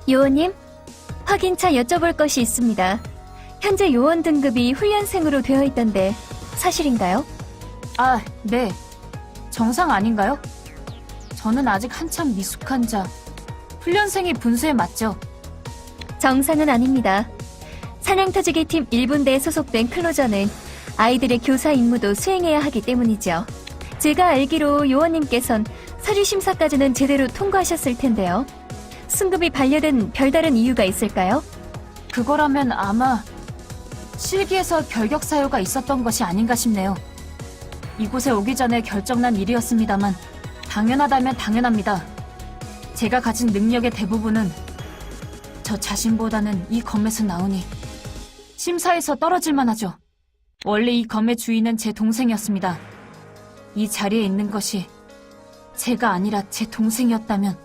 요원님, 확인차 여쭤볼 것이 있습니다. 현재 요원 등급이 훈련생으로 되어 있던데 사실인가요? 아, 네. 정상 아닌가요? 저는 아직 한참 미숙한 자. 훈련생이 분수에 맞죠? 정상은 아닙니다. 사냥터지기 팀 1분대에 소속된 클로저는 아이들의 교사 임무도 수행해야 하기 때문이죠. 제가 알기로 요원님께선 서류 심사까지는 제대로 통과하셨을 텐데요. 승급이 반려된 별다른 이유가 있을까요? 그거라면 아마 실기에서 결격 사유가 있었던 것이 아닌가 싶네요. 이곳에 오기 전에 결정난 일이었습니다만 당연하다면 당연합니다. 제가 가진 능력의 대부분은 저 자신보다는 이 검에서 나오니 심사에서 떨어질만 하죠. 원래 이 검의 주인은 제 동생이었습니다. 이 자리에 있는 것이 제가 아니라 제 동생이었다면.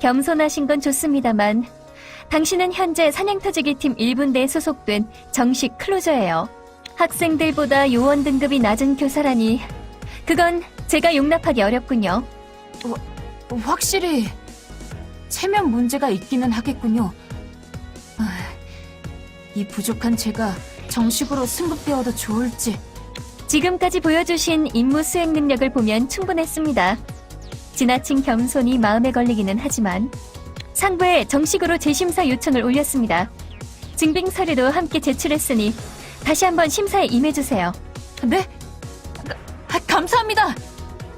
겸손하신 건 좋습니다만 당신은 현재 사냥터지기 팀 1분대에 소속된 정식 클로저예요. 학생들보다 요원 등급이 낮은 교사라니 그건 제가 용납하기 어렵군요. 확실히 체면 문제가 있기는 하겠군요. 이 부족한 제가 정식으로 승급되어도 좋을지. 지금까지 보여주신 임무 수행 능력을 보면 충분했습니다. 지나친 겸손이 마음에 걸리기는 하지만 상부에 정식으로 재심사 요청을 올렸습니다. 증빙 서류도 함께 제출했으니 다시 한번 심사에 임해주세요. 네? 감사합니다.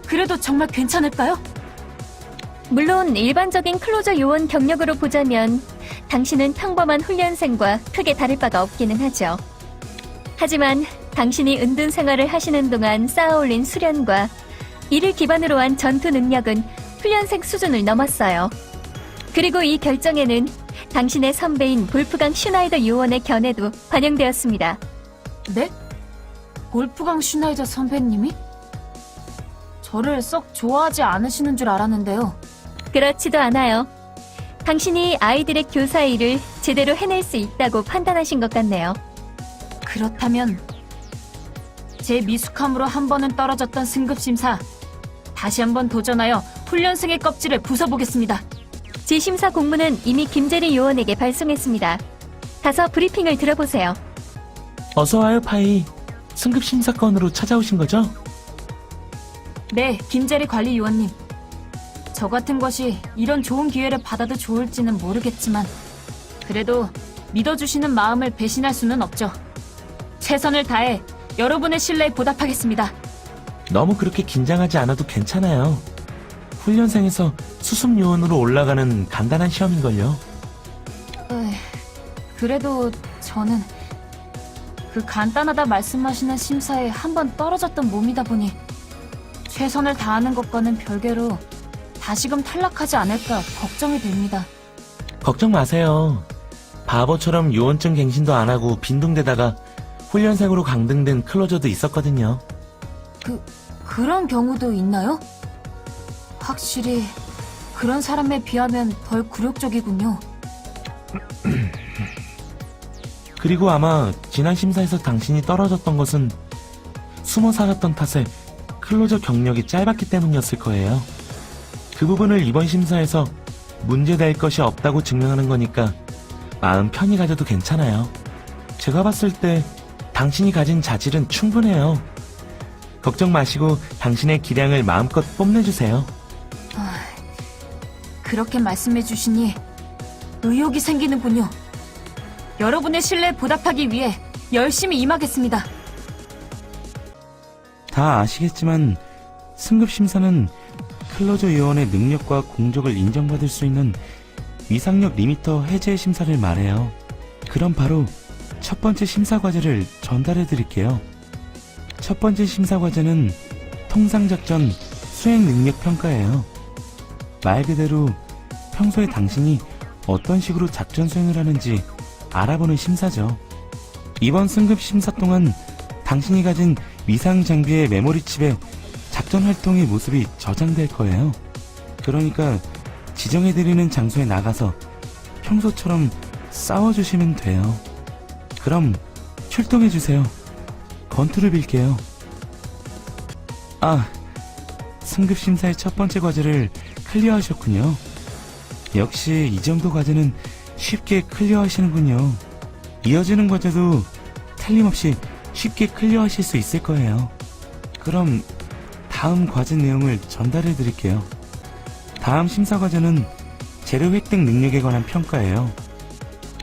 그래도 정말 괜찮을까요? 물론 일반적인 클로저 요원 경력으로 보자면 당신은 평범한 훈련생과 크게 다를 바가 없기는 하죠. 하지만 당신이 은둔 생활을 하시는 동안 쌓아올린 수련과 이를 기반으로 한 전투 능력은 훈련생 수준을 넘었어요. 그리고 이 결정에는 당신의 선배인 볼프강 슈나이더 요원의 견해도 반영되었습니다. 네? 볼프강 슈나이더 선배님이? 저를 썩 좋아하지 않으시는 줄 알았는데요. 그렇지도 않아요. 당신이 아이들의 교사 일을 제대로 해낼 수 있다고 판단하신 것 같네요. 그렇다면 제 미숙함으로 한 번은 떨어졌던 승급심사 다시 한번 도전하여 훈련생의 껍질을 부숴보겠습니다. 재심사 공문은 이미 김재리 요원에게 발송했습니다. 가서 브리핑을 들어보세요. 어서와요, 파이. 승급심사건으로 찾아오신 거죠? 네, 김재리 관리 요원님. 저 같은 것이 이런 좋은 기회를 받아도 좋을지는 모르겠지만 그래도 믿어주시는 마음을 배신할 수는 없죠. 최선을 다해 여러분의 신뢰에 보답하겠습니다. 너무 그렇게 긴장하지 않아도 괜찮아요. 훈련생에서 수습요원으로 올라가는 간단한 시험인걸요. 그래도 저는 그 간단하다 말씀하시는 심사에 한 번 떨어졌던 몸이다 보니 최선을 다하는 것과는 별개로 다시금 탈락하지 않을까 걱정이 됩니다. 걱정 마세요. 바보처럼 요원증 갱신도 안 하고 빈둥대다가 훈련생으로 강등된 클로저도 있었거든요. 그런 경우도 있나요? 확실히 그런 사람에 비하면 덜 굴욕적이군요. 그리고 아마 지난 심사에서 당신이 떨어졌던 것은 숨어 살았던 탓에 클로저 경력이 짧았기 때문이었을 거예요. 그 부분을 이번 심사에서 문제될 것이 없다고 증명하는 거니까 마음 편히 가져도 괜찮아요. 제가 봤을 때 당신이 가진 자질은 충분해요. 걱정 마시고 당신의 기량을 마음껏 뽐내주세요. 그렇게 말씀해 주시니 의욕이 생기는군요. 여러분의 신뢰에 보답하기 위해 열심히 임하겠습니다. 다 아시겠지만 승급심사는 클로저 요원의 능력과 공적을 인정받을 수 있는 위상력 리미터 해제 심사를 말해요. 그럼 바로 첫 번째 심사 과제를 전달해 드릴게요. 첫 번째 심사 과제는 통상작전 수행 능력 평가예요. 말 그대로 평소에 당신이 어떤 식으로 작전 수행을 하는지 알아보는 심사죠. 이번 승급 심사 동안 당신이 가진 위상 장비의 메모리 칩에 작전 활동의 모습이 저장될 거예요. 그러니까 지정해드리는 장소에 나가서 평소처럼 싸워주시면 돼요. 그럼 출동해주세요. 건투를 빌게요. 승급심사의 첫 번째 과제를 클리어하셨군요. 역시 이 정도 과제는 쉽게 클리어하시는군요. 이어지는 과제도 틀림없이 쉽게 클리어하실 수 있을 거예요. 그럼 다음 과제 내용을 전달해 드릴게요. 다음 심사 과제는 재료 획득 능력에 관한 평가예요.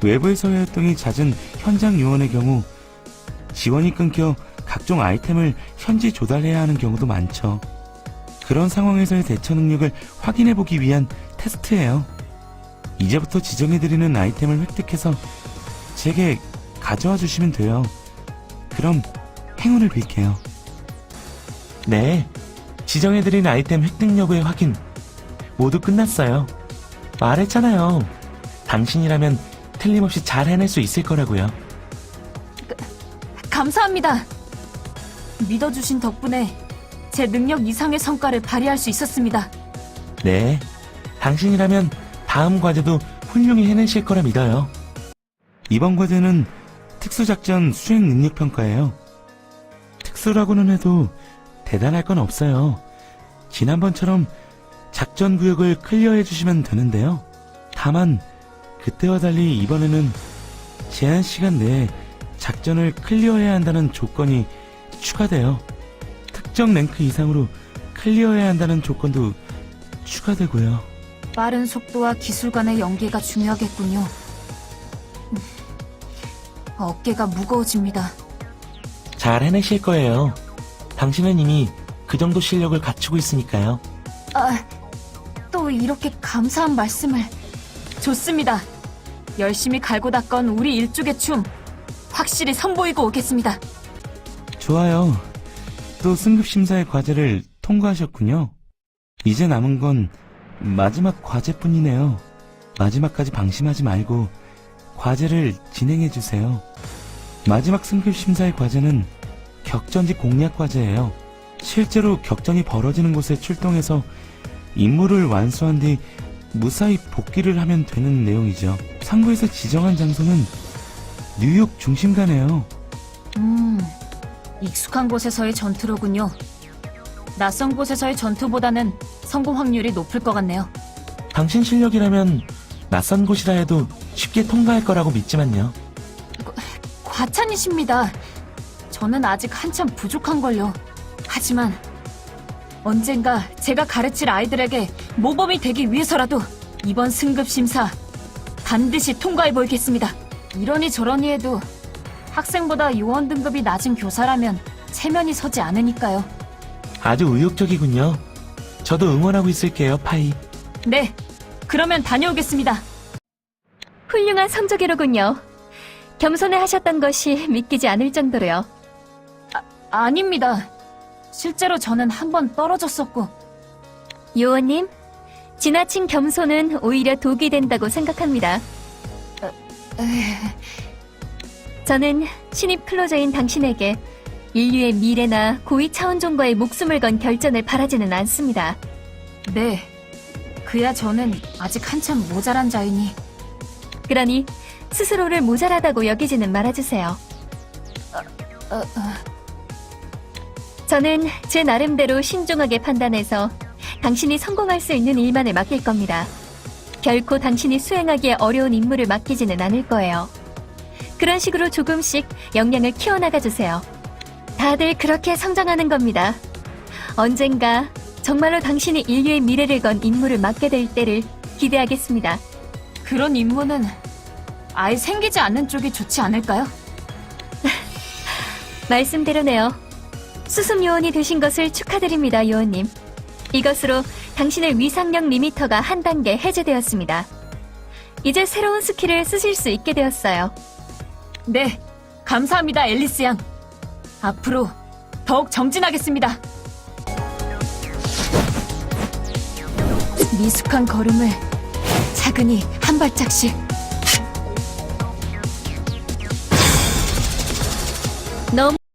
외부에서의 활동이 잦은 현장 요원의 경우 지원이 끊겨 각종 아이템을 현지 조달해야 하는 경우도 많죠. 그런 상황에서의 대처 능력을 확인해 보기 위한 테스트예요. 이제부터 지정해드리는 아이템을 획득해서 제게 가져와 주시면 돼요. 그럼 행운을 빌게요. 네, 지정해드린 아이템 획득 여부의 확인 모두 끝났어요. 말했잖아요. 당신이라면 틀림없이 잘 해낼 수 있을 거라고요. 감사합니다. 믿어주신 덕분에 제 능력 이상의 성과를 발휘할 수 있었습니다. 네, 당신이라면 다음 과제도 훌륭히 해내실 거라 믿어요. 이번 과제는 특수작전 수행 능력 평가예요. 특수라고는 해도 대단할 건 없어요. 지난번처럼 작전 구역을 클리어해 주시면 되는데요. 다만 그때와 달리 이번에는 제한 시간 내에 작전을 클리어해야 한다는 조건이 추가돼요. 특정 랭크 이상으로 클리어해야 한다는 조건도 추가되고요. 빠른 속도와 기술 간의 연계가 중요하겠군요. 어깨가 무거워집니다. 잘 해내실 거예요. 당신은 이미 그 정도 실력을 갖추고 있으니까요. 또 이렇게 감사한 말씀을. 좋습니다. 열심히 갈고 닦은 우리 일족의 춤 확실히 선보이고 오겠습니다. 좋아요. 또 승급심사의 과제를 통과하셨군요. 이제 남은 건 마지막 과제뿐이네요. 마지막까지 방심하지 말고 과제를 진행해주세요. 마지막 승급심사의 과제는 격전지 공략 과제예요. 실제로 격전이 벌어지는 곳에 출동해서 임무를 완수한 뒤 무사히 복귀를 하면 되는 내용이죠. 상부에서 지정한 장소는 뉴욕 중심가네요. 익숙한 곳에서의 전투로군요. 낯선 곳에서의 전투보다는 성공 확률이 높을 것 같네요. 당신 실력이라면 낯선 곳이라 해도 쉽게 통과할 거라고 믿지만요. 과찬이십니다. 저는 아직 한참 부족한걸요. 하지만 언젠가 제가 가르칠 아이들에게 모범이 되기 위해서라도 이번 승급심사 반드시 통과해보이겠습니다. 이러니 저러니 해도 학생보다 요원 등급이 낮은 교사라면 체면이 서지 않으니까요. 아주 의욕적이군요. 저도 응원하고 있을게요, 파이. 네, 그러면 다녀오겠습니다. 훌륭한 성적이로군요. 겸손해 하셨던 것이 믿기지 않을 정도로요. 아닙니다. 실제로 저는 한 번 떨어졌었고. 요원님, 지나친 겸손은 오히려 독이 된다고 생각합니다. 저는 신입 클로저인 당신에게 인류의 미래나 고위 차원종과의 목숨을 건 결전을 바라지는 않습니다. 네, 그야 저는 아직 한참 모자란 자이니. 그러니 스스로를 모자라다고 여기지는 말아주세요. 저는 제 나름대로 신중하게 판단해서 당신이 성공할 수 있는 일만을 맡길 겁니다. 결코 당신이 수행하기에 어려운 임무를 맡기지는 않을 거예요. 그런 식으로 조금씩 역량을 키워나가주세요. 다들 그렇게 성장하는 겁니다. 언젠가 정말로 당신이 인류의 미래를 건 임무를 맡게 될 때를 기대하겠습니다. 그런 임무는 아예 생기지 않는 쪽이 좋지 않을까요? 말씀대로네요. 수습 요원이 되신 것을 축하드립니다, 요원님. 이것으로 당신의 위상력 리미터가 한 단계 해제되었습니다. 이제 새로운 스킬을 쓰실 수 있게 되었어요. 네, 감사합니다, 앨리스 양. 앞으로 더욱 정진하겠습니다. 미숙한 걸음을 차근히 한 발짝씩. 너무